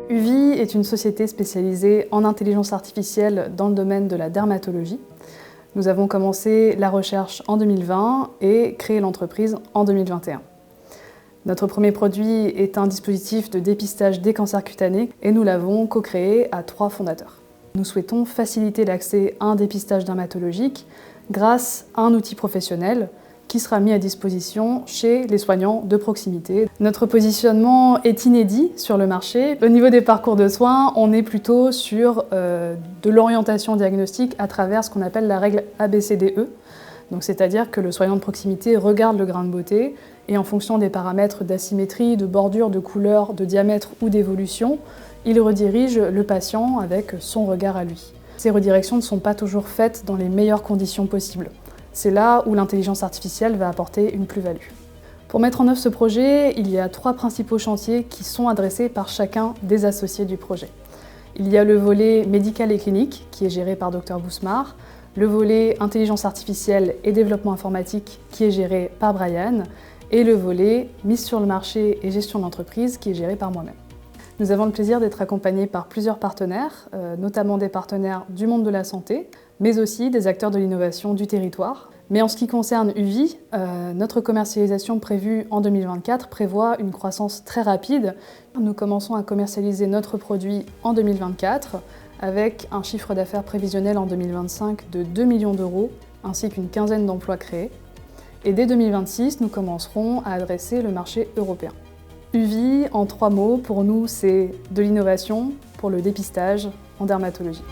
UVI est une société spécialisée en intelligence artificielle dans le domaine de la dermatologie. Nous avons commencé la recherche en 2020 et créé l'entreprise en 2021. Notre premier produit est un dispositif de dépistage des cancers cutanés et nous l'avons co-créé à 3 fondateurs. Nous souhaitons faciliter l'accès à un dépistage dermatologique grâce à un outil professionnel qui sera mis à disposition chez les soignants de proximité. Notre positionnement est inédit sur le marché. Au niveau des parcours de soins, on est plutôt sur de l'orientation diagnostique à travers ce qu'on appelle la règle ABCDE. C'est-à-dire que le soignant de proximité regarde le grain de beauté et en fonction des paramètres d'asymétrie, de bordure, de couleur, de diamètre ou d'évolution, il redirige le patient avec son regard à lui. Ces redirections ne sont pas toujours faites dans les meilleures conditions possibles. C'est là où l'intelligence artificielle va apporter une plus-value. Pour mettre en œuvre ce projet, il y a 3 principaux chantiers qui sont adressés par chacun des associés du projet. Il y a le volet médical et clinique, qui est géré par Dr Bousmar, le volet intelligence artificielle et développement informatique, qui est géré par Brian, et le volet mise sur le marché et gestion d'entreprise, qui est géré par moi-même. Nous avons le plaisir d'être accompagnés par plusieurs partenaires, notamment des partenaires du monde de la santé, mais aussi des acteurs de l'innovation du territoire. Mais en ce qui concerne UVI, notre commercialisation prévue en 2024 prévoit une croissance très rapide. Nous commençons à commercialiser notre produit en 2024 avec un chiffre d'affaires prévisionnel en 2025 de 2 millions d'euros ainsi qu'une quinzaine d'emplois créés. Et dès 2026, nous commencerons à adresser le marché européen. UVI, en 3 mots, pour nous, c'est de l'innovation pour le dépistage en dermatologie.